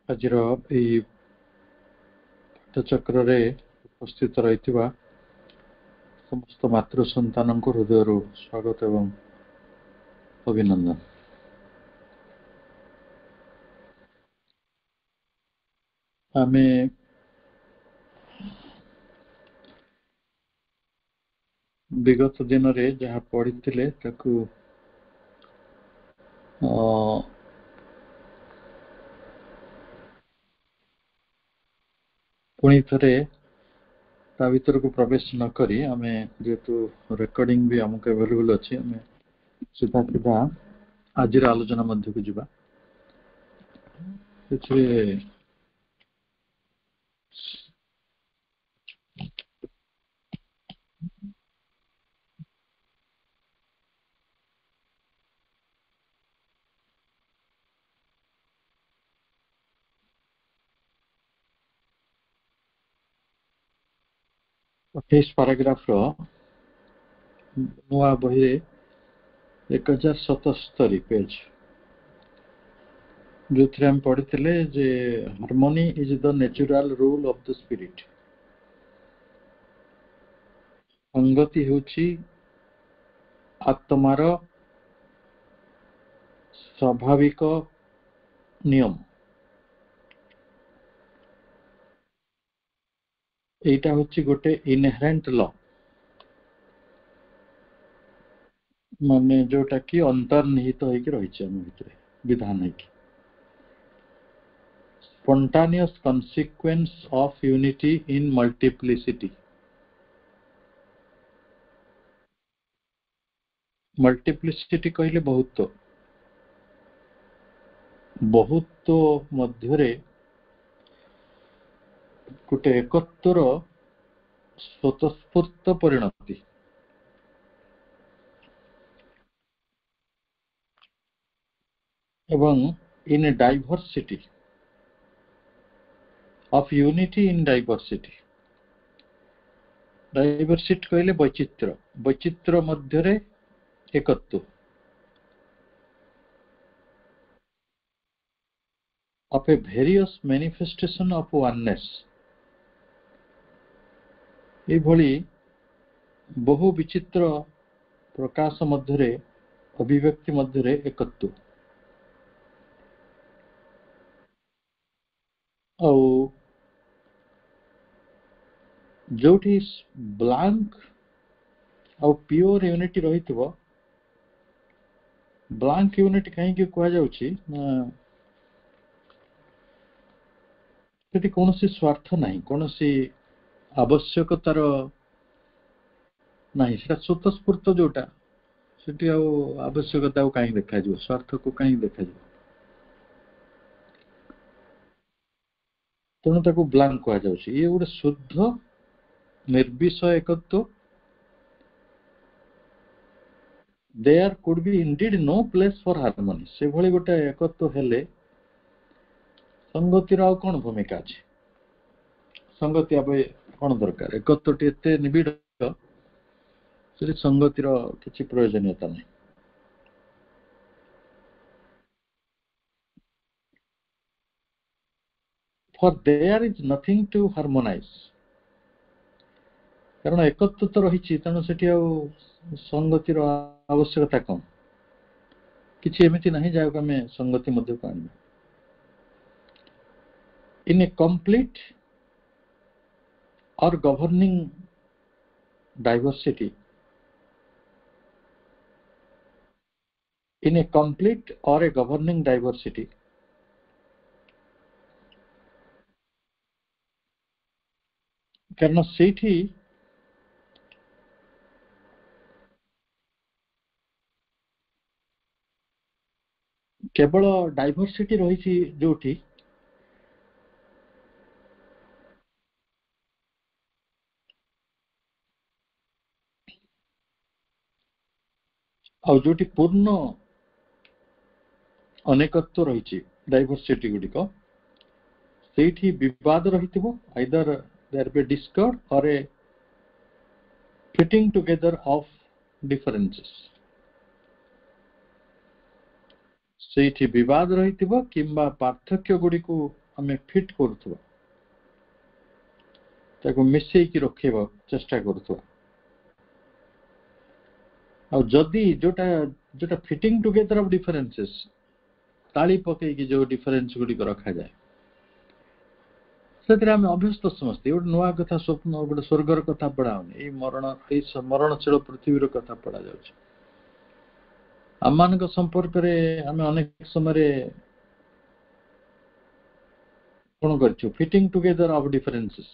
ଆଜିର ଏହି ପାଠଚକ୍ରରେ ଉପସ୍ଥିତ ରହିଥିବା ସମସ୍ତ ମାତୃ ସନ୍ତାନଙ୍କୁ ହୃଦୟରୁ ସ୍ୱାଗତ ଏବଂ ଅଭିନନ୍ଦନ। ଆମେ ବିଗତ ଦିନରେ ଯାହା ପଢିଥିଲେ ତାକୁ ପୁଣି ଥରେ ତା ଭିତରକୁ ପ୍ରବେଶ ନ କରି ଆମେ ଯେହେତୁ ରେକର୍ଡିଂ ବି ଆମକୁ ଆଭେଲେବଲ୍ ଅଛି, ଆମେ ସିଧା ସିଧା ଆଜିର ଆଲୋଚନା ମଧ୍ୟକୁ ଯିବା। ସେଥିରେ अठाईस पाराग्राफ नुआ बही 1077 पेज जो थे हम पढ़ी जे harmony is the natural rule of the spirit. संगति होची आत्मार स्वाभाविक नियम। एटा होची गोटे इनहेरेंट लॉ, माने जोटा कि अंतर्निहित होइके रहिছে हम भितरे विधान है कि spontaneous consequence of unity in multiplicity। Multiplicity कहले बहुत मध्यरे गोटे एकत्वर स्वतःस्फूर्त परिणति एवं in diversity of unity in diversity. Diversity कहले वैचित्र, वैचित्र मध्यरे एकत्व of a various manifestation of oneness। ए भली बहु विचित्र प्रकाश मध्यरे अभिव्यक्ति मध्यरे एकत्व और जोठी ब्लैंक और प्योर यूनिटी रही थी। ब्लैंक यूनिटी कहीं कह जाउछि कौन सी स्वार्थ नहीं, कौन सी आवश्यकतार नहीं, स्वतःस्फूर्त जोटा सेठी आवश्यकता कहीं देखा जो, स्वार्थ को कहीं देखा जो, तेणु ताको ब्लैंक कह जाउछि। ये गोटे शुद्ध निर्विषय एकत्व। There could be indeed no place for harmony. से भली गोटे एकत्व हेले संगतिर आउ कौन भूमिका अछि? संगति आबे कौन दरकार? एकत्वटी एते निबिड़ से संगतिर किसी प्रयोजनीयता नहीं। For there is nothing to harmonize। कारण एकत्व तो रही, तेणु से संगतिर आवश्यकता कौन? किसी एमती नहीं जहाँ आम संगति मध्य को आने। इन ए कंप्लीट और गवर्निंग डाइवर्सिटी, इन ए कंप्लीट और ए गवर्निंग डाइवर्सिटी, कारण सेठी केवल डाइवर्सिटी रही जोठी और जोटी पूर्ण अनेकत्व रही डाइवर्सिटी गुड़िक से विवाद रही आइदर देयर बी डिस्कॉर्ड और ए फिटिंग टुगेदर ऑफ डिफरेंसेस। से विवाद रही किंबा पार्थक्य गुड़ी को आम फिट करुवा मिसेकी रखेबा चेष्टा करुवा जदि जोटा जोटा फिटिंग टुगेदर ऑफ डिफरेंसेस ताली पकईकी जो डिफरेंस गुड़िक रखा जाए से आम अभ्यस्त समस्ते गोटे नुआ कथा स्वप्न गोटे स्वर्गर कथा पढ़ाऊनी मरणशील पृथ्वी कथा पढ़ा जाउछि आम संपर्क आम अनेक समय कौन कर फिटिंग टुगेदर ऑफ डिफरेंसेस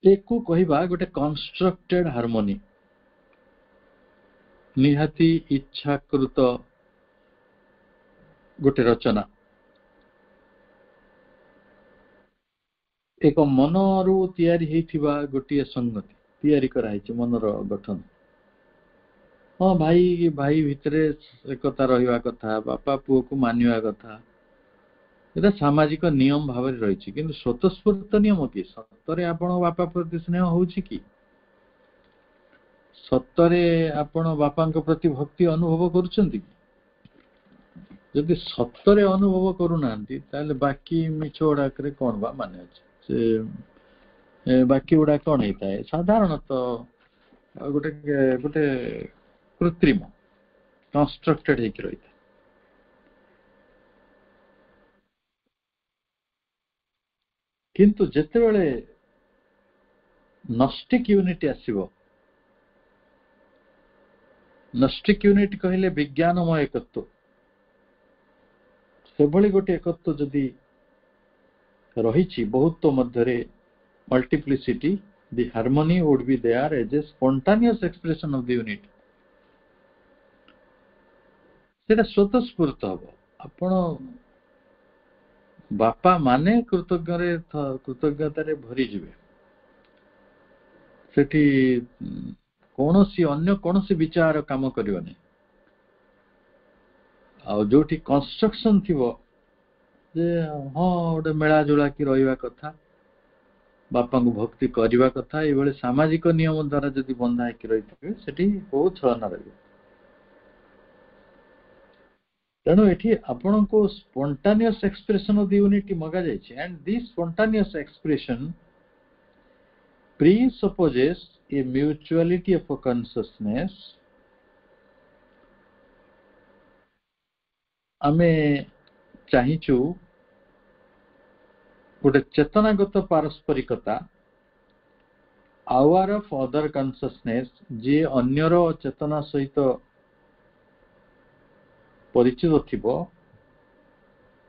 एक कहवा गोटे कंस्ट्रक्टेड हार्मोनी निहाती इच्छाकृत गोटे रचना एक मन रु तैयारी होइथिबा गोटे संगति तैयारी कराई मनर गठन हाँ भाई भाई भितर एकता रहिबा कथा बापा पुओ को मानिबा कथा एटा सामाजिक नियम भाव रही किंतु स्वतःस्फूर्त नियम कि सतरे आपण बापा प्रति स्नेह होउछि कि सतरे आपण बापा प्रति भक्ति अनुभव करुछंती जदि सतरे अनुभव करूना ताले बाकी मिछ गुड़ाक कौन बा माने से बाकी गुड़ा कौन होता है साधारणतः गोटे गोटे कृत्रिम कंस्ट्रक्टेड होकर रही किंतु जेते बेले नस्टिक यूनिट आसीबो नस्टिक यूनिट कहले विज्ञानमय एकत्व से भली गोटे एकत्व जदि रही बहुत मध्य multiplicity the harmony would be there as a spontaneous expression of the unit सेटा स्वतःस्फूर्त हम आपण बापा माने कृतज्ञतारे भरी जिवे सेठी कौनसी अन्य कौनसी विचार काम करिवनी आ जोठी कंस्ट्रक्शन थिवो जे हाँ गोटे मेला जुला की रहिबा कथा बापा को भक्ति करने कथा ये सामाजिक नियम द्वारा जदि बंधा होकर रही सेठी बहुत छलना रही तेणु ये आपण को spontaneous expression of the unity मगा जाइए and this spontaneous expression presupposes a mutuality of consciousness आमे चाहिचु गोटे चेतनागत पारस्परिकता आवर ऑफ अदर कॉन्शियसनेस जे अन्यर चेतना सहित परिचित थिबो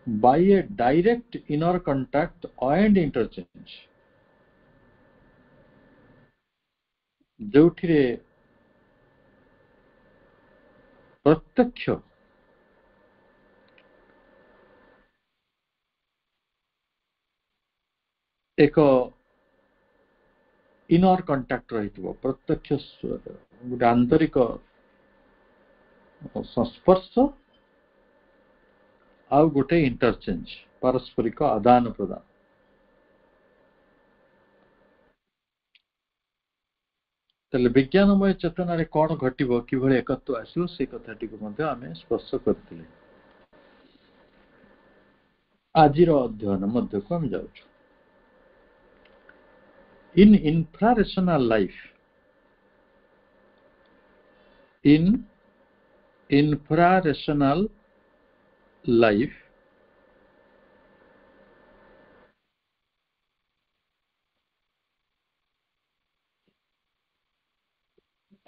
by a direct inner contact and interchange जोठिरे प्रत्यक्ष एक इनर कांटेक्ट रही प्रत्यक्ष गोटे आंतरिक संस्पर्श आउ गोटे इंटरचेंज पारस्परिक आदान प्रदान तेल विज्ञानमय चेतना रे कौन घटिबो किभଳି एकत्व आसियो से कथाटी को मध्ये आमे स्पर्श करथिले आजिर अध्ययन मध्ये को हम जाउछु in infrarational life in infrarational life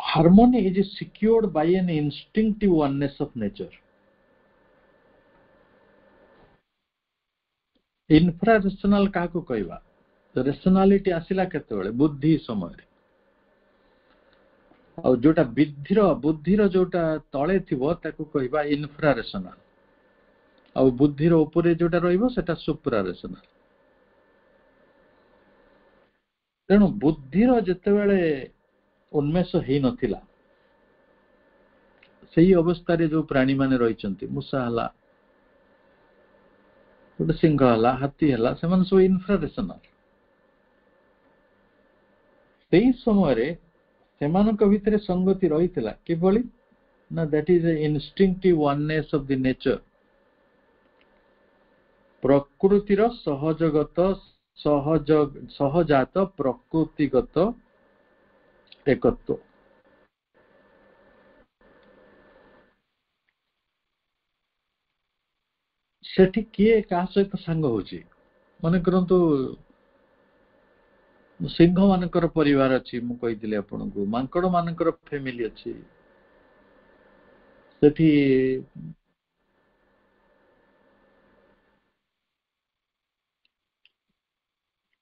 harmony is secured by an instinctive oneness of nature infrarational का को कहवा रेशनालिटी आसिला केते बुद्धि समय आ जोटा बुद्धिर जोटा तले थिबो ताको कहबा इन्फ्रा रेशनल आ बुद्धिर ऊपर जोटा रहिबो सेटा सुप्रा रेशनल तेणु बुद्धिर जेते बेले उन्मेष हेई नथिला सही अवस्था रे जो प्राणी माने रहिचंती मूसा हला गोटे सिंह हला हाथी हला सेमान सब इन्फ्रा रेशनल से समय भितर संगति रही किभली ना that is a instinctive oneness of the nature प्रकृतिर सहजगत सहजात प्रकृतिगत एकत्व सेठी किए का सहित सांग होची मन करंतु सिंह मानकर परिवार अच्छी मु कही आपको मांकड़ मानकर फैमिली अच्छी सेठी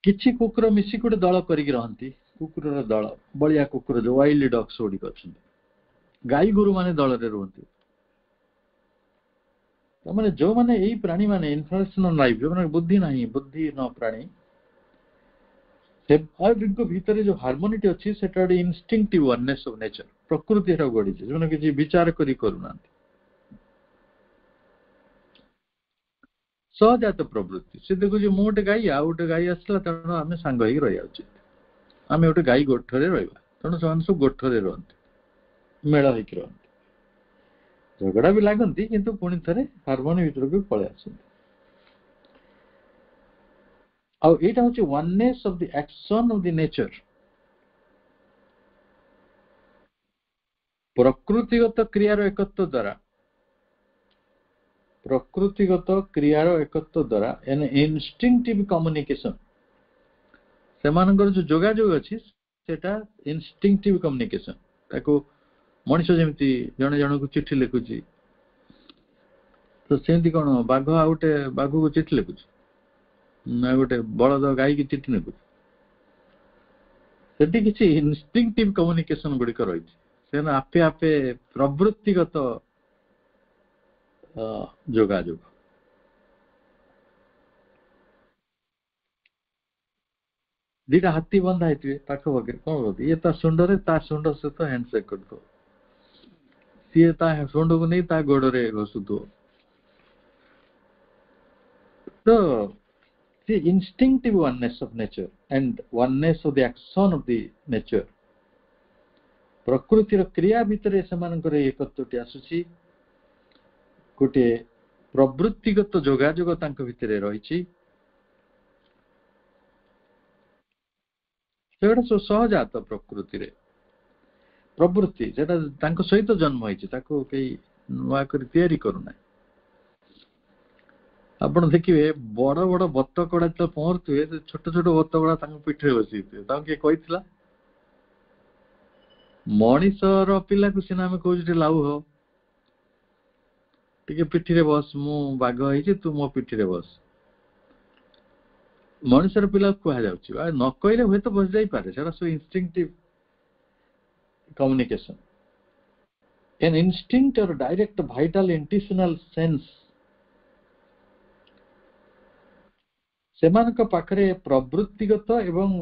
किछि कुकुर मिसी गोटे दल करिक रहंती कुकुर दल बलिया कुकुर जो वाइल्ड डॉग्स गुड़िक अच्छा गाई गोरु माने दल रे रुहंती मैंने जो माने यही प्राणी माने इनफॉर्मेशनल लाइफ जो माने बुद्धि नहीं बुद्धि न प्राणी भितर जो हार्मोनिटी अच्छी सेटा गोटे इंस्टिंक्टिव वननेस ऑफ नेचर प्रकृति गढ़ी जो किसी विचार करी करूना सहजात प्रवृत्ति से देखु मु गोटे गाई आ गोटे गाई आसला तेणु आम सांग ही रहा उचित आम गोटे गाई गोठरे रहा तेणु से सब गोठरे रुहति मेल होकर रुहति झगड़ा भी लगती किंतु पुणी थे हार्मोनी भर को पलि आसती आईटा हूँ oneness of the action of the nature प्रकृतिगत क्रियार एकत्व द्वारा प्रकृतिगत क्रियार एकत्व द्वारा एन इंस्टिंक्टिव कम्युनिकेशन से जो जोगाजोग अच्छी सेटा इंस्टिंक्टिव कम्युनिकेशन ताको मनीष जमी जड़े जन को चिठी लिखुची तो सेमती कौन बाघ आ गोटे बाघ को चिठी लिखुची ना गोटे बलद गाई की चिठी लिखुची सेठी किसी इंस्टिंक्टिव कम्युनिकेशन गुड़िक रही से आपे आपे प्रवृत्तिगत जोगाजोग दीटा हाथी बंधा है पाखपाखे कौन कहते ये शुंडे शुंड सहित हैंडसेक कर दो सी शुंड को नहीं गोड़े घसुथ तो the instinctive oneness of nature and oneness of the action of the nature प्रकृतिर क्रिया भितर से एकत्वटी आसुची गोटे प्रवृत्तिगत जोगाजोग भितर रही सब सहजात प्रकृति प्रवृत्ति सहित जन्म होती नुआ कर करूना आप देखिए बड़ बड़ बतक गुड़ा जो पहरुए छोट छोट बतक गुड़ा पिठे बसी किए कही मनीषर पिला को सीना आम कहे लाउ हो टे पिठी बस मु बाघ है तू मो पिठी बस मनीषर पिला कह जा न कहले हुए तो बस जाई पारे सेटा सब इंस्टिंक्टिव कम्युनिकेशन एन इंस्टिंक्ट और डायरेक्ट वाइटल इंट्यूशनल सेंस सेमानक पाखरे प्रवृत्तिगत एवं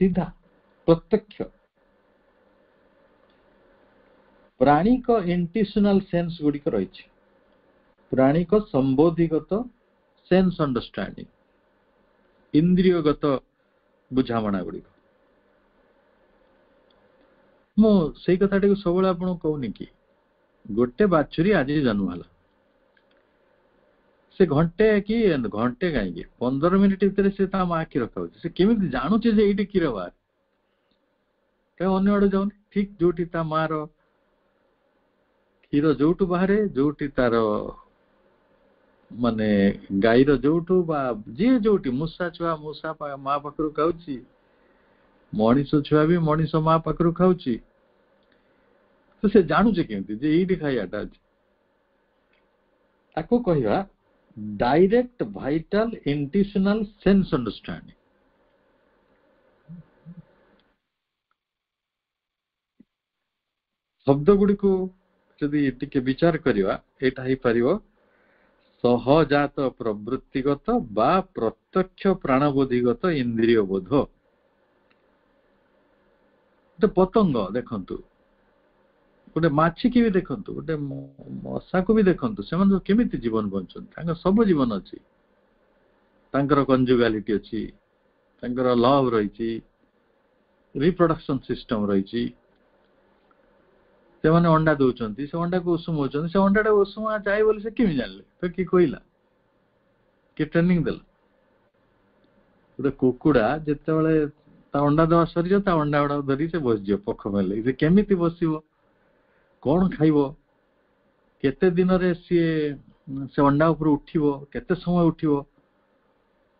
सीधा प्रत्यक्ष प्राणिक इंट्यूशनल सेंस गुड़िक रही प्राणिक संबोधिगत सेंस अंडरस्टैंडिंग इंद्रियगत बुझामणा गुड़िक मुझे कथा सब आपको कहूनी कि गोटे बाछुरी आज जन्म है से घंटे कि घंटे कहीं 15 मिनिट भितर से माँ क्षीर खाऊे केमी जानूचे ये क्षीर बाहर कहीं अन्य आड़े जाऊनि ठीक जो माँ क्षीर जो बाहर जो तार माने गाईर जो जी जो मूषा छुआ मूषा माँ पाखर खाऊँ मनीष छुआ भी मनीष माँ पाखर खाऊँ तो से जानूचे केमती ये खाइटा ताको कहवा direct vital intuitional sense understanding शब्द गुड़ी को जदि टिके विचार करवा एटा ही पारिबो सहजात प्रवृत्तिगत बा प्रत्यक्ष प्राणबोधिगत इंद्रिय बोध गोटे पतंग देखंतु गोटे माछी की भी देखंतु गोटे मशा को भी देखंतु से केमिति जीवन बंचन सब जीवन अच्छी कंजुगालिटी अच्छी लव रही रिप्रोडक्शन सिस्टम रही से माने अंडा दौरान से अंडा को उषुम होती से अंडा उषुम जाए बोले से केमी जानले तो कि कहला कि ट्रेनिंग देला गोटे कुकुड़ा जिते अंडा दवा सरी अंडा गुड़ा धरी से बस पख मेले से केमी बस कौन खाइब केते दिन रे सी से अंडा उपर उठिबो केते समय उठिबो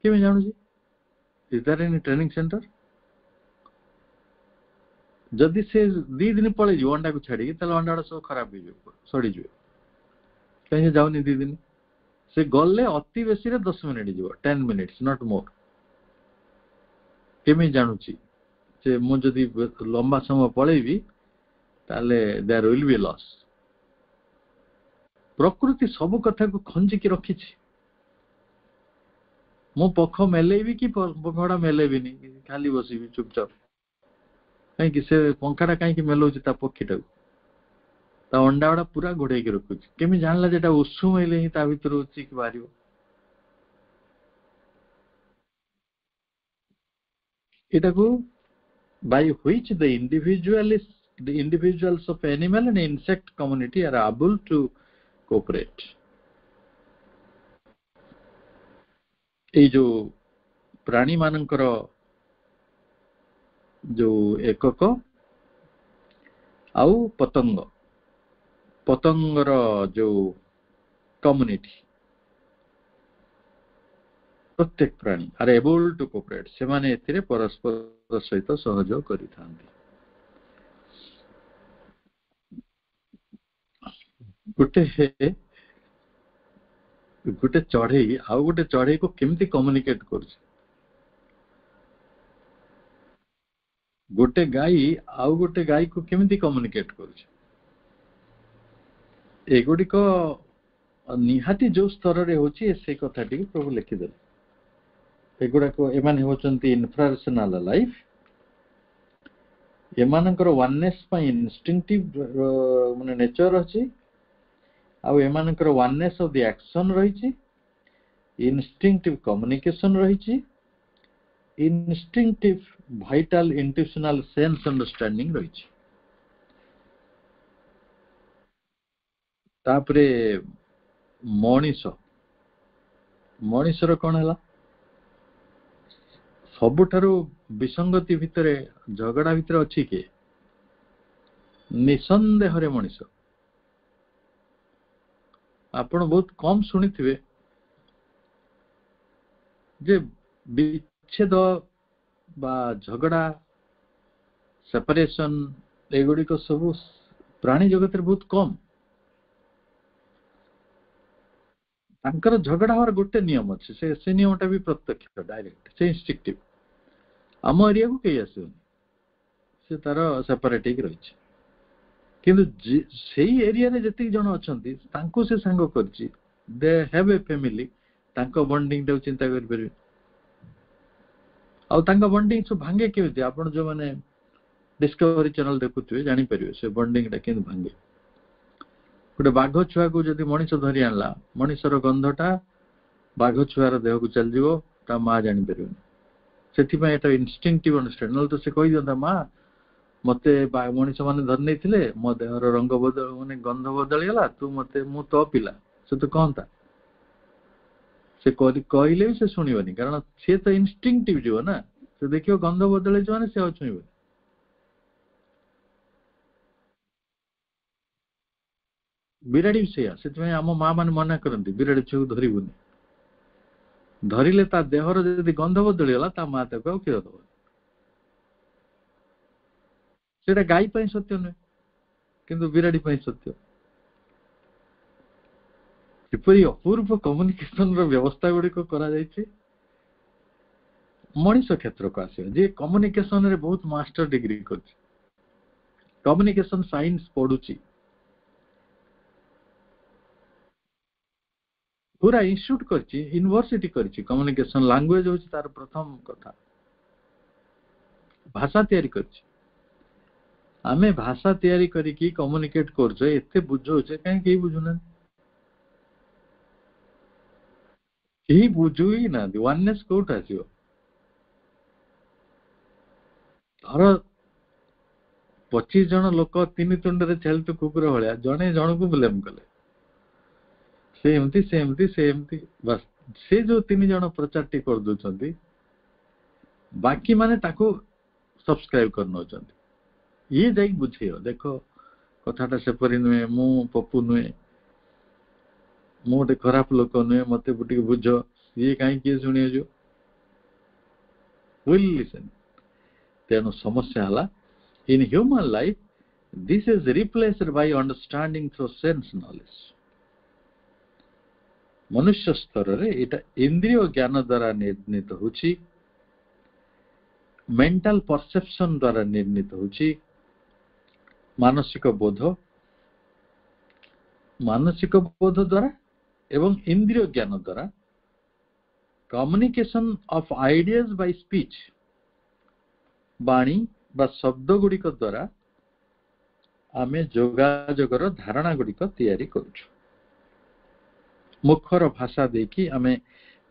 केमी जानू is there any training centre जदि से 2 दिन पड़े अंडा को छाड़ी अंडा गुड़ा सब खराब हो सड़ी जाए कहीं जाऊनी 2 दिन से गले अति बेसी 10 मिनिट जीव 10 मिनिट्स नॉट मोर केमी जानूची से मु जदि लंबा समय पळेबी ताले देयर विल बी लॉस प्रकृति सब कथा को खंजिकी रखी मु पख मेलेबी कि पखड़ा मेलेबी खाली बसबी चुपचाप कहीं से पंखाटा कहीं मेलाऊँ पक्षीटा अंडा गुड़ा पूरा घोड़े रखुच केमी जानला जेटा उषुम हेले ही भीतर चिक बाहर एटा को by which the individuals of animal and insect community are able to cooperate ए जो प्राणी मानकर जो एकक आउ पतंग पतंगर जो कम्युनिटी प्रत्येक प्राणी आर एबल टू कोऑपरेट से माने एथिरे परस्पर सहित सहयोग करि थांती गुटे गुटे चढ़ई आउ गुटे चढ़ई को केमती कम्युनिकेट कर गोटे गाई आउ गोटे गाई को केमती कम्युनिकेट कर एगुड़िक निहाती जो स्तर रे होची से कथाटी प्रभु लिखिदेले एगुड़ाक एमाने होचंती इन्फ्रारेशनल लाइफ एमानकर वननेस पई इंस्टिंक्टिव माने नेचर अछि आउ एमानकर वननेस ऑफ द एक्शन रहिछि इंस्टिंक्टिव कम्युनिकेशन रहिछि instinctive vital intuitional sense understanding रहिछि तापरे मनीषर कौन है सबुठारु विसंगति भितर झगड़ा भितर अच्छी किए निसंदेह मनीष आपण बहुत कम शुणी थे जे विच्छेद बा झगड़ा सेपरेशन एगुड़िक सब प्राणी जगत रे बहुत कम तांकर झगड़ा हमार गोटे नियम अच्छे से नियमटा भी प्रत्यक्ष डायरेक्ट से इंस्टिंक्टिव आम एरिया को कहीं आसोनी से तार सेपरेट रही किंतु सेही एरिया रे जति जन अछंती तांको से संग करछि दे हैव ए फैमिली तांको बॉन्डिंग टा चिंता कर परबे आ तांको बॉन्डिंग सो भांगे केउते आपण जो माने डिस्कवरी चैनल देखुथुवे जानि परिबे से बॉन्डिंग टा केन भांगे गोटे बाघ छुआ को जदि मनीष धरी आनला मनीषर गंधटा बाघ छुआर देह को चल जीवो ता मां जानि परबे सेथि पय एटा इंस्टिंक्टिव अंडरस्टैंडिंग तो से कहि दियंता मां मते मनीष माने धर नहीं थिले मो देहर रंग बदल माने गंध बदल गला तू मते मु तो पिला से तो कहता से कहले भी से सुनिबनी कारण से तो इंस्टिंक्टिव जीव ना से देखियो गंध बदल जो माने से छुइबो बिराड़ी से से आम मां माने मना करंती बिराड़ी छुआ धरिबुनी धरिले ता देहर जदि गंध बदल गला ता मां ताको क्षीर दबो सेटा गाई पई सत्य न किंतु बिराड़ी पई सत्य किपरि अपूर्व कम्युनिकेशन रो व्यवस्था गुडी को करा जायछि मनीष क्षेत्र को आसे जे कम्युनिकेशन रे बहुत मास्टर डिग्री करछि कम्युनिकेशन साइंस पढुछि पूरा इंस्टीट्यूट करछि यूनिवर्सिटी करछि कम्युनिकेशन लैंग्वेज होछि तार प्रथम कथा भाषा तैयारी करछि आमे भाषा तैयारी करिकी कम्युनिकेट करछो एते बुझौछे काहे के बुझुना केही बुझुई ना वननेस कोट आसियो तार 25 ଜଣ ଲୋକ 3 ତୁଣ୍ଡରେ ଛେଳିତ କୁକୁର ଭଳିଆ ଜଣେ ଜଣକୁ ବ୍ଲେମ କଲେ, ସେ ଏମିତି ବାସ୍। ସେ ଯୋଉ 3 ଜଣ ପ୍ରଚାରଟି କରିଦଉଛନ୍ତି, ବାକି ମାନେ ତାକୁ ସବସ୍କ୍ରାଇବ କରିନଉଛନ୍ତି। ଇଏ ଯାଇକି ବୁଝେଇବ, ଦେଖ କଥାଟା ସେପରି ନୁହେଁ, ମୁଁ ପପୁ ନୁହେଁ, ମୁଁ ଗୋଟେ ଖରାପ ଲୋକ ନୁହେଁ, ମତେ ଟିକେ ବୁଝ। ଇଏ କାହିଁ କିଏ ଶୁଣିବ ଯୋଉ will listen। ତେଣୁ ସମସ୍ୟା ହେଲା, in human life this is replaced by understanding through sense knowledge। ମନୁଷ୍ୟ ସ୍ତରରେ ଏଇଟା ଇନ୍ଦ୍ରିୟ ଜ୍ଞାନ ଦ୍ୱାରା ନିର୍ଣ୍ଣିତ ହେଉଛି, ମେଣ୍ଟାଲ ପରସେପସନ ଦ୍ୱାରା ନିର୍ଣ୍ଣିତ ହେଉଛି। ମାନସିକ ବୋଧ ଦ୍ୱାରା ଏବଂ ଇନ୍ଦ୍ରିୟ ଜ୍ଞାନ ଦ୍ୱାରା communication of ideas Bai speech, ବାଣୀ ବା ଶବ୍ଦ ଗୁଡ଼ିକ ଦ୍ୱାରା ଆମେ ଯୋଗାଯୋଗର ଧାରଣା ଗୁଡ଼ିକ ତିଆରି କରୁଛୁ। ମୁଖର ଭାଷା ଦେଇକି ଆମେ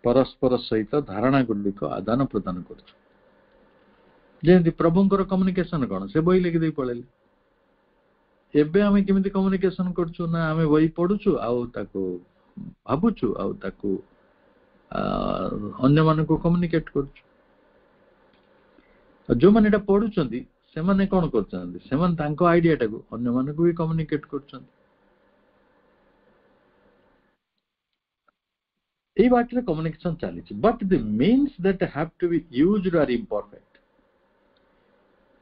ପରସ୍ପର ସହିତ ଧାରଣା ଗୁଡ଼ିକ ଆଦାନ ପ୍ରଦାନ କରୁଛୁ। ଯେମିତି ପ୍ରଭୁଙ୍କର କମ୍ୟୁନିକେସନ କଣ, ସେ ବହି ଲେଖିଦେଇ ପଳେଇଲେ। ଏବେ ଆମେ କେମିତି କମ୍ୟୁନିକେସନ କରୁଛୁ ନା, ଆମେ ବହି ପଢୁଛୁ ଆଉ ତାକୁ ଭାବୁଛୁ ଆଉ ତାକୁ ଅନ୍ୟମାନଙ୍କୁ କମ୍ୟୁନିକେଟ କରୁଛୁ। ଯୋଉମାନେ ଏଟା ପଢୁଛନ୍ତି ସେମାନେ କଣ କରୁଛନ୍ତି, ସେମାନେ ତାଙ୍କ ଆଇଡିଆଟାକୁ ଅନ୍ୟମାନଙ୍କୁ ବି କମ୍ୟୁନିକେଟ କରୁଛନ୍ତି। এই ବାଟରେ କମ୍ୟୁନିକେସନ ଚାଲିଛି। But the means that have to be used are imperfect.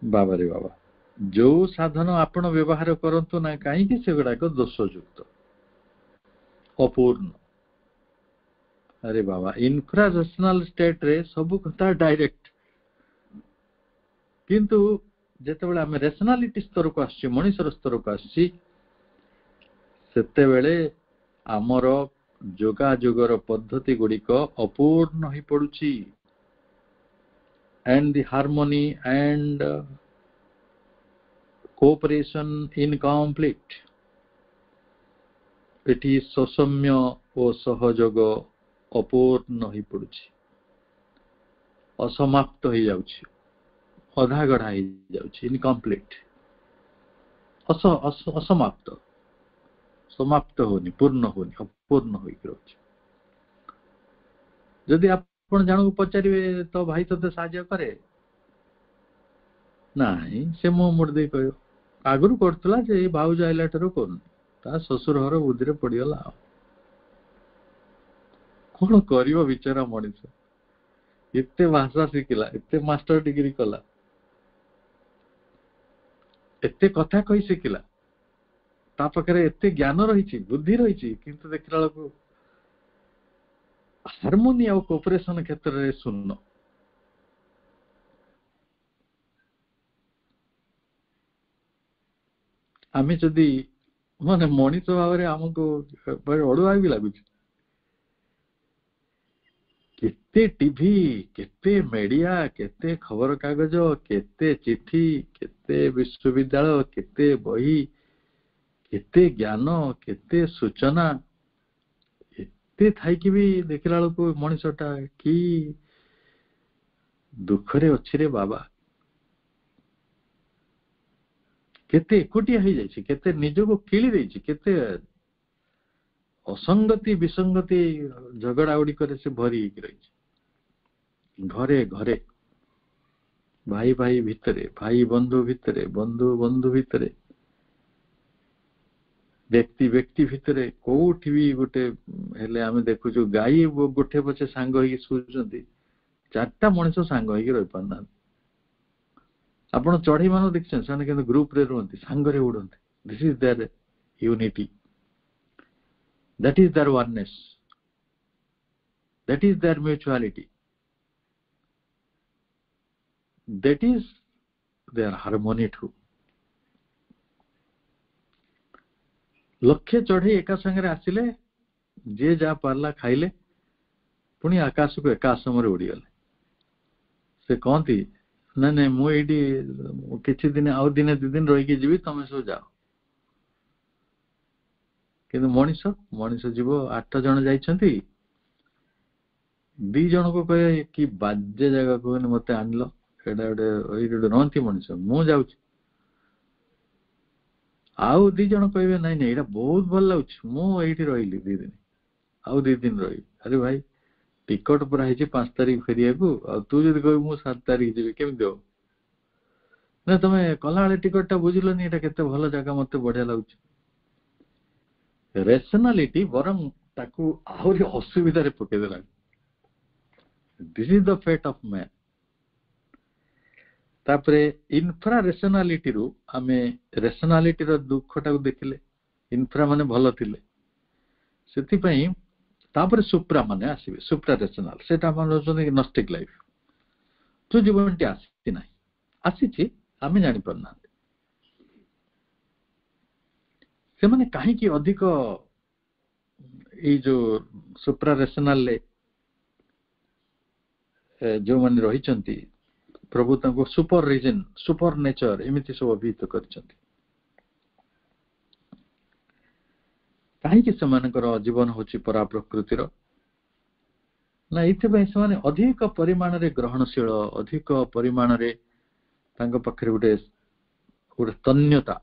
ବାବାରେ ବାବା, ଯୋଉ ସାଧନ ଆପଣ ବ୍ୟବହାର କରନ୍ତୁ ନା କାହିଁକି, ସେଗୁଡାକ ଦୋଷଯୁକ୍ତ, ଅପୂର୍ଣ୍ଣ। ଆରେ ବାବା, ଇନଫ୍ରା ରେସନାଲ ଷ୍ଟେଟରେ ସବୁ କଥା ଡାଇରେକ୍ଟ, କିନ୍ତୁ ଯେତେବେଳେ ଆମେ ରେସନାଲିଟି ସ୍ତରକୁ ଆସୁଛି, ମଣିଷର ସ୍ତରକୁ ଆସୁଛି, ସେତେବେଳେ ଆମର ଯୋଗାଯୋଗର ପଦ୍ଧତି ଗୁଡ଼ିକ ଅପୂର୍ଣ୍ଣ ହୋଇ ପଡୁଛି। and the harmony and cooperation incomplete। ଏଠି ସୌମ୍ୟ ଓ ସହଯୋଗ ଅପୂର୍ଣ୍ଣ ହୋଇ ପଡୁଛି, ଅସମାପ୍ତ ହେଇଯାଉଛି, ଅଧାଗଢା ହେଇଯାଉଛି, ଇନକମ୍ପ୍ଲିଟ, ଅସମାପ୍ତ, ସମାପ୍ତ ହଉନି, ପୂର୍ଣ୍ଣ ହଉନି, ଅପୂର୍ଣ୍ଣ ହୋଇକି ରହୁଛି। ଯଦି ଆପଣ ଜଣକୁ ପଚାରିବେ ତ ଭାଇ ତତେ ସାହାଯ୍ୟ କରେ, ନାଇଁ, ସେ ମୁହଁ ମୋଡି ଦେଇ କହିବ ଆଗରୁ କରୁଥିଲା ଯେ ଏଇ ଭାଉଜ ଆଇଲା ଠାରୁ କରୁନି, ତା ଶ୍ୱଶୁର ଘର ବୁଦ୍ଧିରେ ପଡିଗଲା। ଆଉ କଣ କରିବ ବିଚାରା ମଣିଷ, ଏତେ ଭାଷା ଶିଖିଲା, ଏତେ ମାଷ୍ଟର ଡିଗ୍ରୀ କଲା, ଏତେ କଥା କହି ଶିଖିଲା, ତା ପାଖରେ ଏତେ ଜ୍ଞାନ ରହିଛି, ବୁଦ୍ଧି ରହିଛି, କିନ୍ତୁ ଦେଖିଲା ବେଳକୁ ହାରମୋନି ଆଉ କୋପରେସନ କ୍ଷେତ୍ରରେ ଶୂନ୍ୟ। ଆମେ ଯଦି ମାନେ ମଣିଷ ଭାବରେ ଆମକୁ ଅଡୁଆ ବି ଲାଗୁଛି। କେତେ ଟିଭି, କେତେ ମିଡିଆ, କେତେ ଖବର କାଗଜ, କେତେ ଚିଠି, କେତେ ବିଶ୍ୱବିଦ୍ୟାଳୟ, କେତେ ବହି, କେତେ ଜ୍ଞାନ, କେତେ ସୂଚନା, ଏତେ ଥାଇକି ବି ଦେଖିଲା ବେଳକୁ ମଣିଷଟା କି ଦୁଃଖରେ ଅଛି ରେ ବାବା। କେତେ ଏକୁଟିଆ ହେଇଯାଇଛି, କେତେ ନିଜକୁ କିଳି ଦେଇଛି, କେତେ ଅସଙ୍ଗତି ବିସଙ୍ଗତି ଝଗଡା ଗୁଡିକରେ ସେ ଭରି ହେଇକି ରହିଛି। ଘରେ ଘରେ, ଭାଇ ଭାଇ ଭିତରେ, ଭାଇ ବନ୍ଧୁ ଭିତରେ, ବନ୍ଧୁ ବନ୍ଧୁ ଭିତରେ, ବ୍ୟକ୍ତି ବ୍ୟକ୍ତି ଭିତରେ, କୋଉଠି ବି ଗୋଟେ ହେଲେ ଆମେ ଦେଖୁଛୁ ଗାଈ ଗୋଟେ ପଛେ ସାଙ୍ଗ ହେଇକି ଶୋଉଛନ୍ତି, 4ଟା ମଣିଷ ସାଙ୍ଗ ହେଇକି ରହିପାରୁନାହାନ୍ତି। ଆପଣ ଚଢେଇ ମାନଙ୍କୁ ଦେଖିଛନ୍ତି, ସେମାନେ କିନ୍ତୁ ଗ୍ରୁପରେ ରୁହନ୍ତି, ସାଙ୍ଗରେ ଉଡନ୍ତି। This is their unity, that is their oneness, that is their mutuality, that is their harmony too। ଲକ୍ଷେ ଚଢେଇ ଏକା ସାଙ୍ଗରେ ଆସିଲେ, ଯିଏ ଯାହା ପାରିଲା ଖାଇଲେ, ପୁଣି ଆକାଶକୁ ଏକା ସମୟରେ ଉଡିଗଲେ। ସେ କହନ୍ତି ନାଇଁ ନାଇଁ, ମୁଁ ଏଇଠି କିଛି ଦିନ, ଆଉ ଦିନେ 2 ଦିନ ରହିକି ଯିବି, ତମେ ସବୁ ଯାଅ। କିନ୍ତୁ ମଣିଷ ଯିବ, 8 ଜଣ ଯାଇଛନ୍ତି, 2 ଜଣଙ୍କୁ କହିବେ କି ବାଜେ ଜାଗାକୁ ମତେ ଆଣିଲ, ଏଇଟା ଗୋଟେ ରହନ୍ତି ମଣିଷ, ମୁଁ ଯାଉଛି। आउ दी जन कहे नाई नहीं यहाँ बहुत भल लगुच मुझे रही 2 दिन आउ 2 दिन रही अरे भाई टिकट पूरा है 5 तारीख फेरिया को तू जब कह 7 तारीख जी केमी हो ना तुम कला टिकट टा बुझिलनि यहाँ केते भल जगह मत बढ़िया लगुच रेशनालिटी बरम ताकू आहरी असुविधा पकईदेला this is the fate of man तापरे इन्फ्रा रेशनालिटी रु आमे रेशनालिटी रो दुखटा को देखिले इन्फ्रा माने भलो थिले सेति पई तापरे सुप्रा माने आसीबे सुप्रा रेशनल सेटा माने होचने नस्टिक लाइफ तो जीवनटी आसी नाही आसीची आमे जानि परना से माने काहे कि अधिक ए जो सुप्रा रेशनल ले जो माने रहिचंती प्रभु तांको सुपर रीजन सुपर नेचर एमिति सब अभिहित करछंती काहे कि समानकर जीवन होची परा प्रकृतिर ना इथे पई समाने अधिक परिमाण रे ग्रहणशील अधिक परिमाण रे तांको पखरे गुटे गुटे तन्यता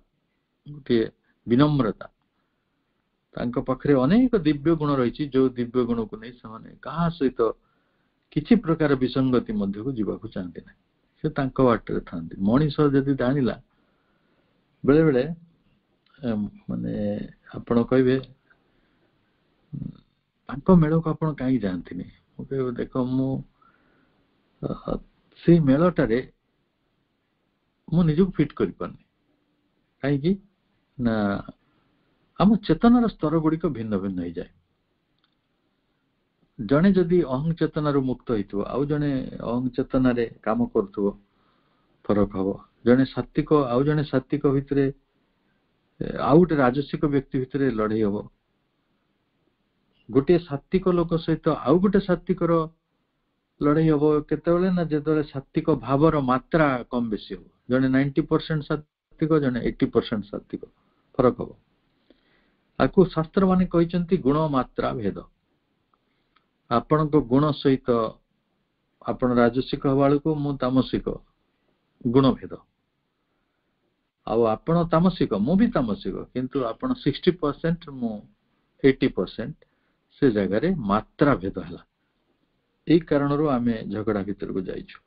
गुटे विनम्रता तांको पखरे अनेक दिव्य गुण रहिची जो दिव्य गुण को नै समाने कहा सहित किछि प्रकार विसंगति मध्य को जीवा को चाहते नै से तांको वाटरे थांती मनीष जदि जानिला बेले बेले माने आपण कहबे तांको मेल को आपण काई जानथिनी ओके देखो मु से मेलटारे मु निजु फिट करि परनी काई कि ना हम चेतनार स्तर गुडी को भिन्न भिन्न हो जाए जने जदि अहं चेतनार मुक्त होइतो आउ जने अहं चेतना रे काम करथो फरक हबो जने सात्विक आउ जने सात्विक भितरे आउ गोटे राजसिक व्यक्ति भितरे लड़ाई हबो गोटे सात्विक लोक सहित आउ गोटे सात्विकर लड़ाई हबो केतेबेले ना जेतेबेले सात्विक भावर मात्रा कम बेसी हबो जने 90% सात्विक जने 80% सात्विक फरक हबो आकु शास्त्र माने कहिसंती गुण मात्रा भेद आपण को गुण सहित आपण राजसिक हवाल को मु तामसिक गुण भेद आउ आपण तामसिक मु भी तामसिक किंतु आपण 60% मु 80% से जगह रे मात्रा भेद हला ए कारण रो आमे झगड़ा भीतर को जाइछु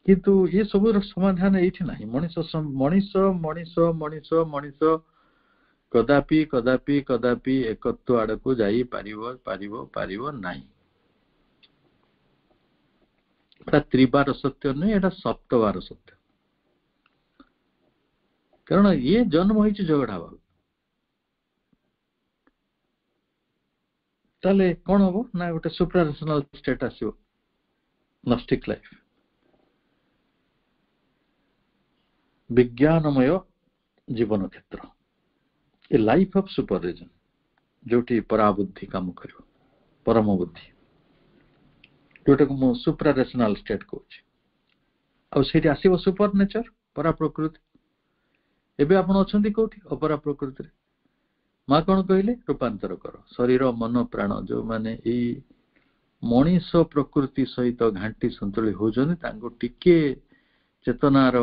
किंतु ये सब समाधान एठी नाही मनीष मनीष मनीष मनीष मनीष कदापि कदापि कदापि एकत्व आड़ को जाई पारिबो पारिबो पारिबो नाही एटा त्रिबार सत्य नहीं एटा सप्तबार सत्य कारण ये जन्म होइछ झगड़ा हबा ताले कोन हबो ना गोटे सुप्रारेशनल स्टेट आसीबो नस्टिक लाइफ विज्ञानमय जीवन क्षेत्र a life of super reason जोटी पराबुद्धि काम करियो परम बुद्धि जोटा को मो सुप्रारेशनल स्टेट कहूँ आ सेठी आसीबो सुपर नेचर परा प्रकृति एबे आपण अछंती कोठी अपरा प्रकृति रे मां कोन कहले रूपांतर कर शरीर मन प्राण जो माने ई मनीष प्रकृति सहित घांटी संतुलित होजने तांको टिके चेतनार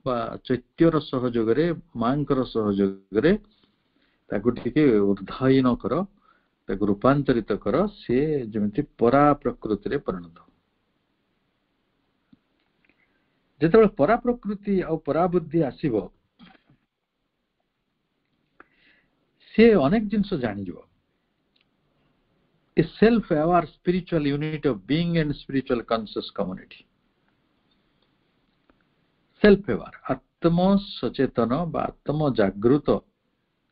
बा चैत्यर सहयोग रे मांकर सहयोग रे ताकू टिके उद्धायन कर ताकू रूपांतरित कर से जेमिति परा प्रकृति रे परिणत जेतेबेले परा प्रकृति आ परा बुद्धि आसीबो से अनेक जिनस जानि जो ए self aware spiritual unit of being and spiritual conscious community self aware आत्म सचेतन बा आत्म जागृत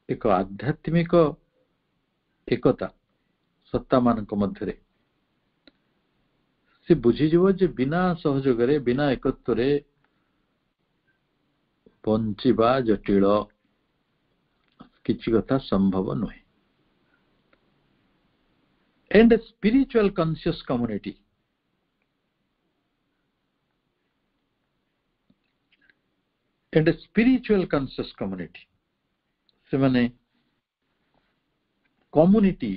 एक आध्यात्मिक एकता सत्ता मानक मध्य रे से बुझी जो जे बिना सहयोग रे बिना एकत्व रे पंचिबा जटिल किछि कथा संभव नहे and spiritual conscious community and spiritual conscious community से माने कम्युनिटी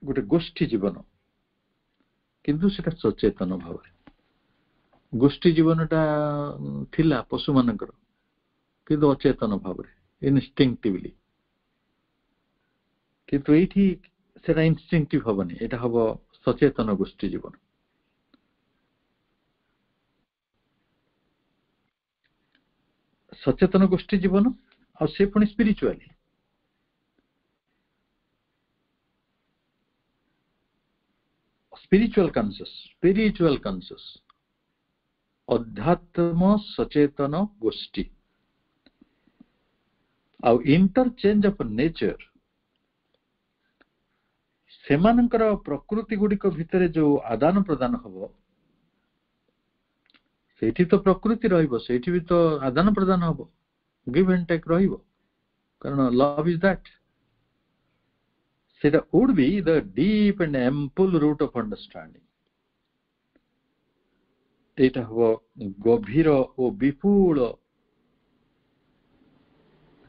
गोटे गोष्ठी जीवन किंतु सेटा सचेतन भाव ଗୋଷ୍ଠୀ ଜୀବନଟା ଥିଲା ପଶୁ ମାନଙ୍କର, କିନ୍ତୁ ଅଚେତନ ଭାବରେ, ଇନଷ୍ଟିଂକ୍ଟିଭଲି। କିନ୍ତୁ ଏଇଠି ସେଟା ଇନଷ୍ଟିଂକ୍ଟିଭ ହବନି, ଏଇଟା ହବ ସଚେତନ ଗୋଷ୍ଠୀ ଜୀବନ। ସଚେତନ ଗୋଷ୍ଠୀ ଜୀବନ, ଆଉ ସେ ପୁଣି ସ୍ପିରିଚୁଆଲି। ସ୍ପିରିଚୁଆଲ କନସିୟସ୍, ଅଧ୍ୟାତ୍ମ ସଚେତନ ଗୋଷ୍ଠୀ। ଆଉ ଇଣ୍ଟରଚେଞ୍ଜ ଅଫ୍ ନେଚର, ସେମାନଙ୍କର ପ୍ରକୃତି ଗୁଡିକ ଭିତରେ ଯୋଉ ଆଦାନ ପ୍ରଦାନ ହବ, ସେଇଠି ତ ପ୍ରକୃତି ରହିବ, ସେଇଠି ବି ତ ଆଦାନ ପ୍ରଦାନ ହବ, ଗିଭ୍ ଆଣ୍ଡ ଟେକ୍ ରହିବ, କାରଣ ଲଭ୍ ଇଜ ଦ୍ୟାଟ୍। ସେଇଟା would be the deep and ample root of understanding। এইটা হব গভীর ও বিপুল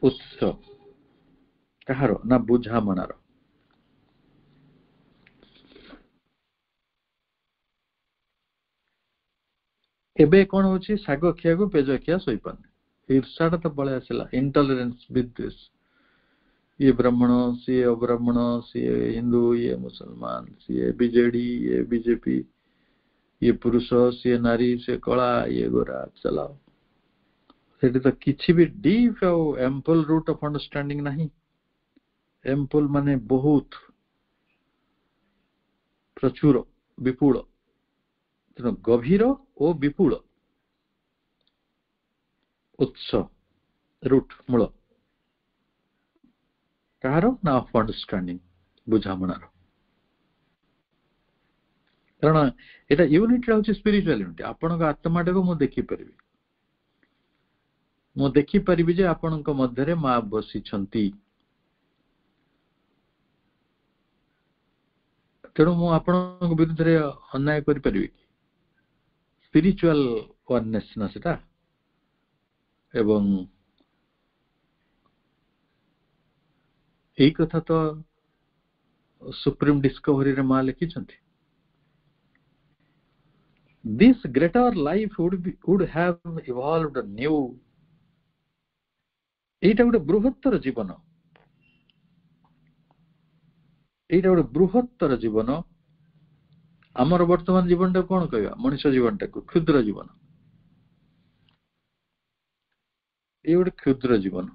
উৎস। কাহার না? বুঝামଣାর। ଏବେ କଣ ହଉଛି, ଶାଗ ଖିଆକୁ ପେଜ ଖିଆ ଶୋଇପାରୁନି, ଈର୍ଷାଟା ତ ପଳେଇ ଆସିଲା, ଇଣ୍ଟଲରେନ୍ସ, ବିଦ୍ୱେଷ। ये ब्राह्मण, सीए अब्राह्मण, सीए हिंदू, ये मुसलमान, सीए बीजेडी, ये बीजेपी, ये पुरुष, सीए नारी, से कला, ये गोरा, चलाओ। सेठी तो किछि भी डीप और एम्पल रूट ऑफ अंडरस्टैंडिंग नहीं। एम्पल माने बहुत, प्रचुर, विपुल, तेणु गभीर और विपुल उत्स, रूट, मूल। कहार ना? ऑफ अंडरस्टैंडिंग, बुझामणार। कारण एटा यूनिट हूँ स्पिरिचुअल यूनिट। आपण आत्माटा को मुझे देखिपारि, मु देखिपारि जे आपण मध्य माँ बसी, तेणु मु आपण विरुद्ध अन्याय करि परिबि कि? स्पिरिचुअल वननेस ना सेटा। एवं एई कथा तो सुप्रीम डिस्कवरी रे माँ लिखिछंती। This greater life would have evolved new। एटा गोटे बृहत्तर जीवन, एटा गोटे बृहत्तर जीवन। आमर वर्तमान जीवनटा कौन कहवा? मनुष्य जीवनटा को क्षुद्र जीवन। ये गोटे क्षुद्र जीवन,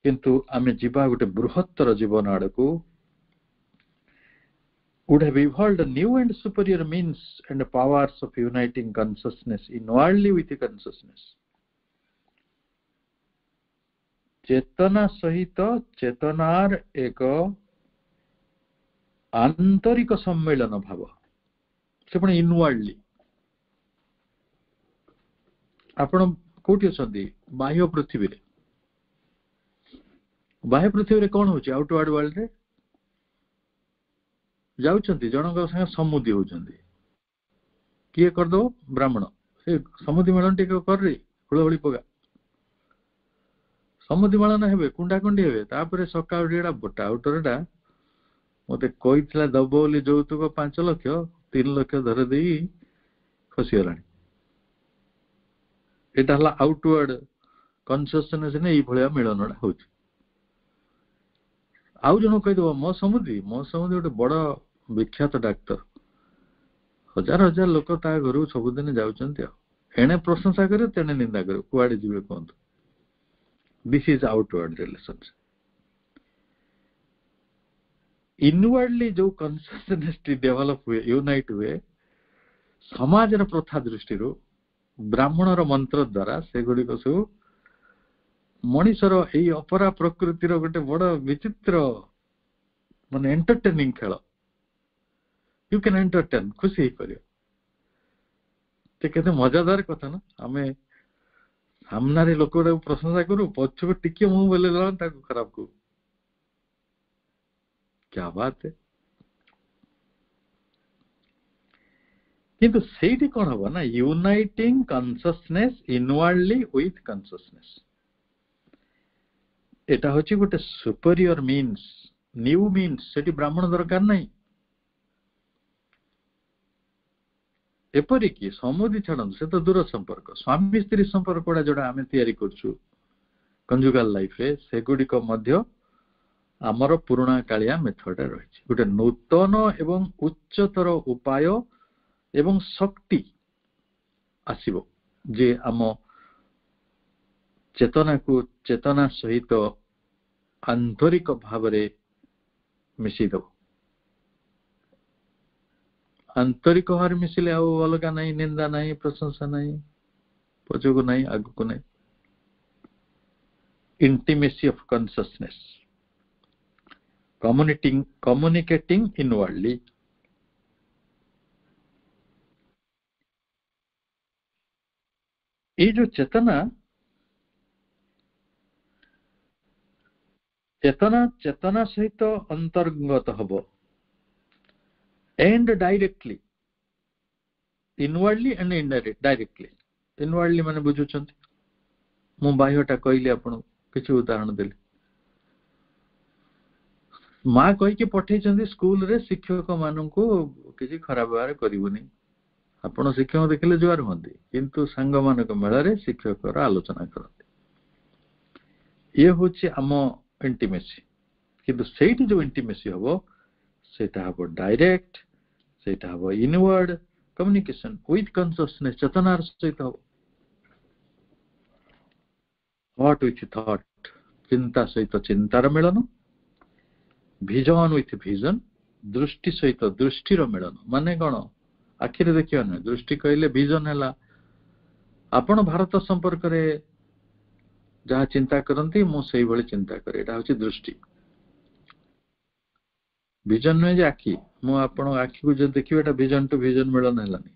किंतु आमे जीवा गोटे बृहत्तर जीवन आड़कू। would have evolved new and superior means and powers of uniting consciousness inwardly with consciousness। चेतना सहित चेतनार एक आंतरिक सम्मेलन भाव, से पुणी इनवार्डली। आपण कोठी अछंती? बाह्य पृथ्वी रे। बाह्य पृथ्वी रे कौन होची? आउटवर्ड वर्ल्ड रे जाउछंती, जनक संगे समुदी होउछंती। किए कर दो? ब्राह्मण। से समुदी मेलन टिके कर रे, हुळहुळी पगा। समुदी मेलन हेबे, कुंडा कुंडी हेबे, तापरे सकाळ डेडा बोटा आउटरडा मते कहितला दबो बोली जोतुक 5 लाख 3 लाख धर देई खसी गलानी। एटा हला आउटवर्ड कन्सियसनेस ने ई भलिया मिलनडा होची। आउ जण कहि दबो मो समुदी गोटे बड़ विख्यात डाक्टर, हजार हजार लोक ता घर सबुदिन जाउछंती। एणे प्रशंसा करे, तेणे निंदा करे, कुआडे जीवे कहंतु। This is outward relationship. Inwardly जो कन्सियसनेस डेवलप हुए, यूनाइट हुए, समाजर प्रथा दृष्टि ब्राह्मणर मंत्र द्वारा से गुड़िक सब मनीषर यही अपरा प्रकृतिर गोटे बड़ विचित्र माने एंटरटेनिंग खेल। यू कैन एंटरटेन, खुशी हो पार। केते मजादार कथा ना? आमे सामने लोक प्रशंसा करूँ, पछक टिके मुह बोले खराब करू। क्या बात है। किंतु सेठी कौन हम ना? Uniting consciousness inwardly with consciousness. एटा होची गोटे सुपीरियर मीन्स, न्यू मीन्स। सेठी ब्राह्मण दरकार नहीं। एपरिकी समुदी छाड़ू से तो दूर संपर्क स्वामी स्त्री संपर्क गुड़ा जोड़ा आम तैयारी करछु कंजुगाल लाइफ रे सेगुड़िक मध्य आमर पुराणा कालिया मेथड रही गोटे नूतन एवं उच्चतर उपाय एवं शक्ति आसीबो जे आम चेतना को चेतना सहित आंतरिक भाव मिशीदेव आंतरिक भाव मिसिले अलग नहीं निंदा नहीं प्रशंसा नहीं पछकू नहीं आगू नहीं intimacy of consciousness communicating inwardly ये जो चेतना चेतना चेतना सहित अंतर्गत hub and directly inwardly and indirectly inwardly माने बुझुचंती मु बाह्यटा कहली आपण किछु उदाहरण देली माँ कहीकि पठेइछन्ती स्कूल रे शिक्षक माननकु किछि खराब व्यवहार करिवनी आपण शिक्षक देखिले जुआर होंदी किंतु सांग मानक मेला रे शिक्षक आलोचना करते ये होछि आम इंटीमेसी किंतु सेठी जो इंटीमेसी हबो सेटा हबो डायरेक्ट सेटा हबो इनवर्ड कम्युनिकेशन विथ कॉन्शियसनेस चेतनार सहित हबो थॉट विथ थॉट चिंता सहित चिंतार मिलन विजन विथ विजन दृष्टि सहित दृष्टिर मिलन माने कौन आखिरे देखियो ना दृष्टि कहले विजन है आपण भारत संपर्क रे जहाँ चिंता करती मु से भली चिंता करे एटा होची दृष्टि विजन नुहे जे आखि मु आपण आखि को जो देखियो एटा विजन टू विजन मिलन हैलानी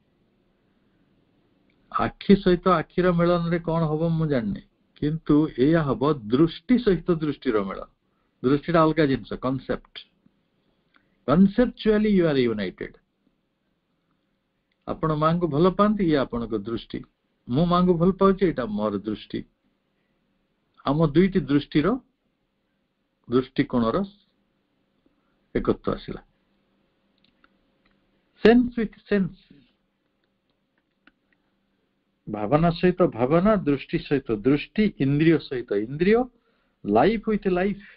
आखि सहित आखिर मिलन रे कौन हबो मु जाननी किंतु एया हबो दृष्टि सहित दृष्टिर मिलन दृष्टि अलग जिनस concept conceptually you are united आपण मां को भल पाती ये आपण को दृष्टि मु मां को भल पाउची एटा मोर दृष्टि आम दुईटी दृष्टिर दृष्टिकोणर एकत्व आसिला सेंस विथ सेंस भावना सहित भावना दृष्टि सहित दृष्टि इंद्रिय सहित इंद्रिय लाइफ विथ लाइफ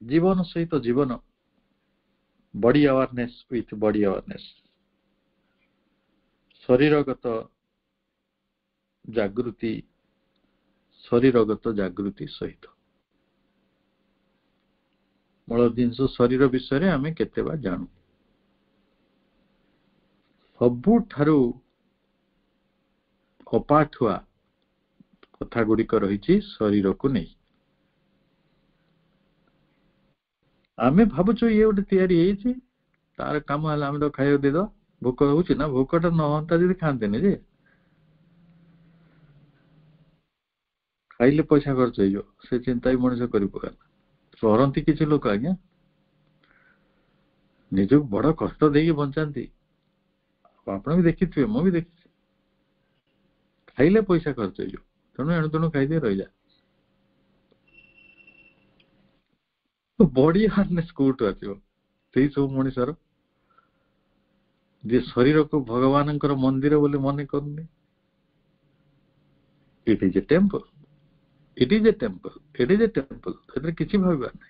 जीवन सहित जीवन body awareness with body awareness शरीरगत जागृति शरीरगत जागृति सहित मूल जिनस शरीर विषय आम केते बा जानू सबुठारु अपाठुआ कथा गुड़िक रही शरीर को नहीं आमे भावुଛୁ ये गोटे तैयारी होती तार काम है आम तो खाई देद भोक होची ना भोकटा नहंता जब खाते जे खाइले पैसा खर्च हो से चिंता भी मनुष्य कर करती किसी लोक आज्ञा निज बड़ कष्ट देकी बंचाती आप भी देखी मु भी देखी खाइले पैसा खर्च हो तेणु एणु तेणु खाई रही जा बॉडी हार्नेस कोट आसो सब मनुष्यर जे शरीर को भगवान मंदिर बोली मन करनी it is a temple it is a temple it is a temple किसी भावार ना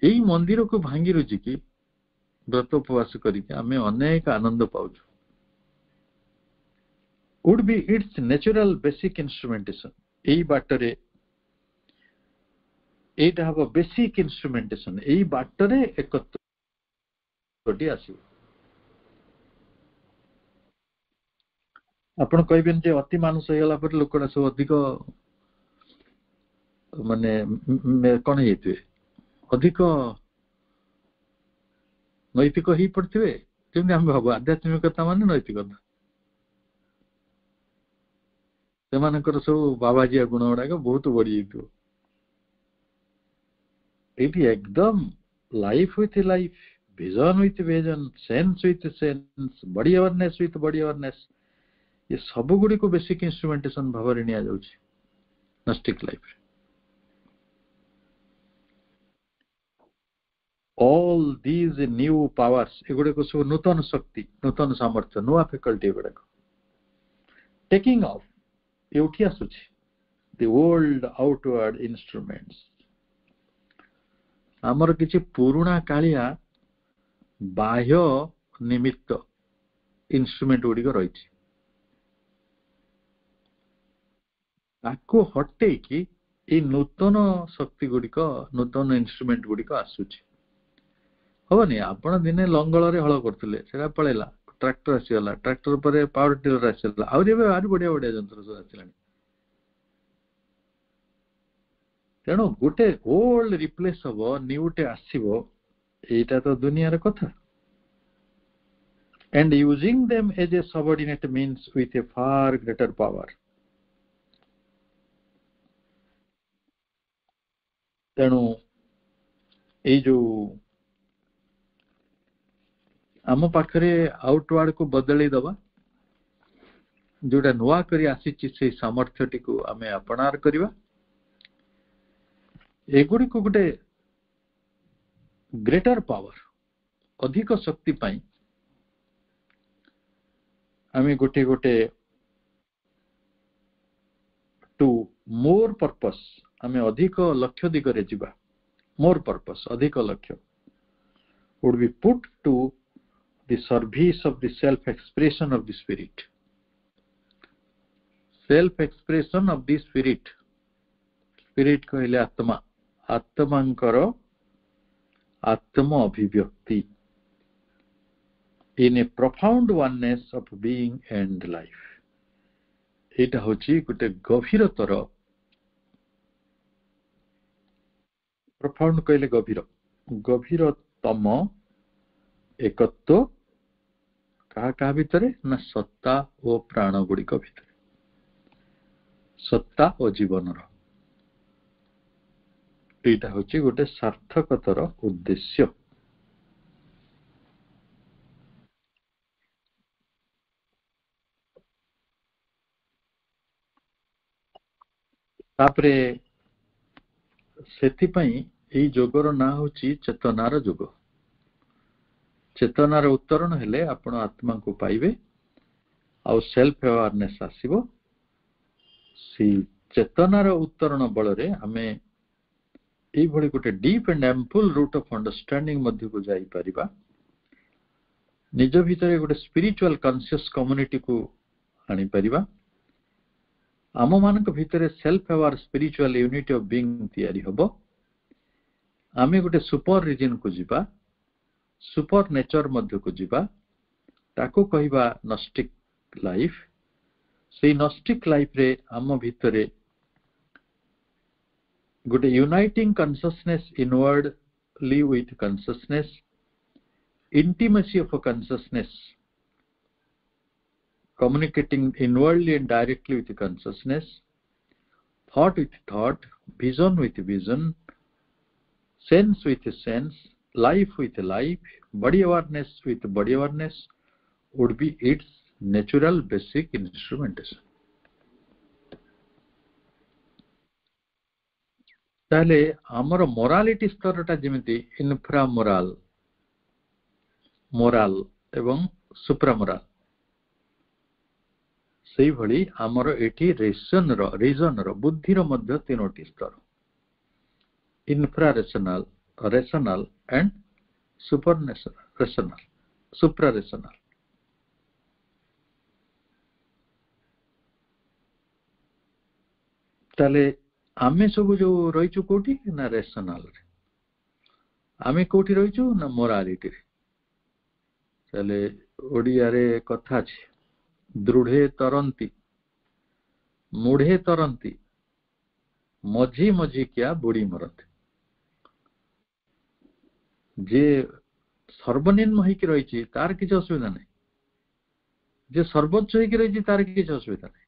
यही मंदिर को भांगी रुचि कि व्रत उपवास करके आम अनेक आनंद पाऊँ would be it's natural basic instrumentation यही बाटरे एटा हबो बेसिक इंस्ट्रुमेंटेशन एई बाटरे एकत्वटी आसीबो आपण कहबेन जे अति मानुष हेला पर लोकडा सब अधिक माने कोन हेतुए अधिक नैतिक ही पड़थिबे जेमि हम भाबो आध्यात्मिकता माने नैतिकता सेमानकर सब बाबाजी गुण गुड़ाक बहुत बढ़ी जाइतो it एकदम life with life vision with vision sense with sense body awareness with body awareness ये सब गुड़ी को बेसिक इंस्ट्रुमेंटेशन भाव में निया जाउछि नस्टिक life all these new powers एगुड़ाक सब नूतन शक्ति नूतन सामर्थ्य नुआ फैकल्टी एगुड़ाक taking off एउठी आसुछि the old outward instruments आमर किछि पुरुणा कालिया बाह्य निमित्त इंस्ट्रूमेंट गुड़िक रही ताको हटे कि ये नूतन शक्ति गुड़िक नूतन इंस्ट्रूमेंट गुड़िक आसुछि हबनी आपण दिने लंगल रे हल करथिले सेटा पळेला ट्रैक्टर आसीगला ट्रैक्टर पर पावर टिलर आसीगला आउरी एबे आरी बढ़िया बढ़िया यंत्र सब आसिलानी तेणु गोटे ओल्ड रिप्लेस हबो न्यूटे आसीबो एटा तो दुनिया रे कथा and using them as a subordinate means with a far greater power तेणु ए जो आम पाखरे आउटवर्ड को बदली दबा जोटा नुआ करी आसीची से सामर्थ्यटी को आमे अपनार करिवा एगुडी को गोटे ग्रेटर पावर अधिक शक्ति पाई आमे गोटे गोटे टू मोर पर्पस आमे अधिक लक्ष्य दिगरे जिबा मोर पर्पस अधिक लक्ष्य would be put to the service of the self expression of the spirit spirit कहले आत्मा आत्मांकर आत्म अभिव्यक्ति in a profound oneness of being and life एटा होची गोटे गभीरतर profound कहले गभीर गभीरतम एकत्व कहा कहा भितरे ना सत्ता और प्राण गुड़िक भितर सत्ता और जीवन एटा होची गोटे सार्थकतर उद्देश्य तापरे सेति पई एई जोगर ना होची चेतनार जोग चेतनार उत्तरण हेले आपण आत्मा को पाइबे आ सेल्फ अवेयरनेस आसीबो सी चेतनार उत्तरण बल रे हमें एई भली गोटे deep and ample root of understanding मध्य को जाई परिबा निज भितरे गोटे स्पिरिचुअल कॉन्शियस कम्युनिटी को आनी परिबा आम मानक भितरे self aware spiritual unity of being तयारी हबो आमे गोटे सुपर रीजन को जिबा सुपर नेचर मध्य को जिबा ताको कहिबा नॉस्टिक लाइफ से नॉस्टिक लाइफ रे आम भितरे गोटे uniting consciousness inwardly with consciousness intimacy of a consciousness communicating inwardly and directly with consciousness thought with thought vision with vision sense with sense life with life body awareness with body awareness would be its natural basic instrumentation ताले आमर morality स्तरटा जेमिति infra morale एवं सुप्रा morale सेही भली आमर एठी reason रो बुद्धिर मध्य तीनोटी स्तर infra rational and super rational supra rational ताले आमे सब जो रहिचु कोठी ना रेशनल रे आमे कोठी रहिचु ना मोरालिटी रे ताले ओडिया रे कथा अछि दृढ़े तरंती मूढ़े तरंती मझी मझी क्या बुड़ी मरती जे सर्वनिम्न होइकी रहिछि तार किछ असुविधा नै जे सर्वोच्च होइकी रहिछि तार किछ असुविधा नै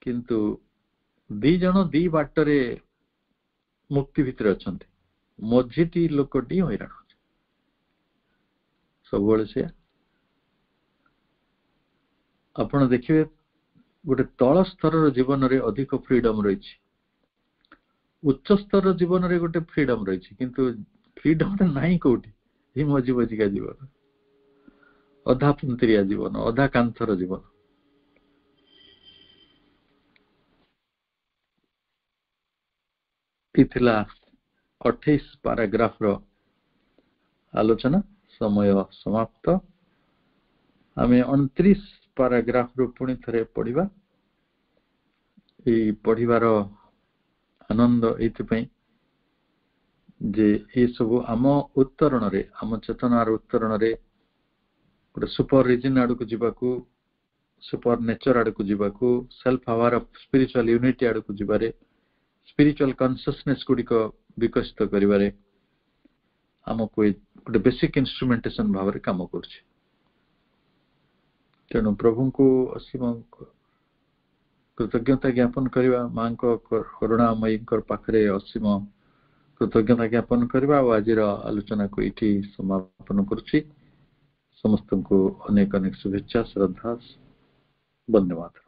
किंतु दी जण दी बाटरे मुक्ति भितर अछंती मझीटी लोकटी हैरान सब बेले से आपण देखिए गोटे तल स्तर जीवन रे अधिक फ्रीडम रही उच्च स्तर जीवन रे गोटे फ्रीडम रही किंतु फ्रीडम नहीं कोठी ही मजी मजिका जीवन अधा पुंतरिया जीवन अधा कांथर जीवन थिला 28 पैराग्राफ रो आलोचना समय समाप्त आमे 29 पैराग्राफ रो पुणी थरे पढ़िबा पढ़िबार आनंद एइथि जे ये सब आम उत्तरण रे आम चेतनार उत्तरण रे गोटे सुपर रिजन आड़ को जीवाकू सुपर नेचर आड़ को जीवाकू self aware of spiritual unity आड़ को जीवारे स्पिरिचुअल कॉन्शियसनेस गुड़िक विकसित करिवारे आमको गोटे बेसिक इंस्ट्रुमेंटेशन भाव में काम कर तेणु प्रभु को असीम कृतज्ञता ज्ञापन करवा माँ करुणामयी पाखे असीम कृतज्ञता ज्ञापन करवा आज आलोचना को ये समापन करुच्ची समस्त को अनेक अनेक शुभेच्छा श्रद्धा धन्यवाद।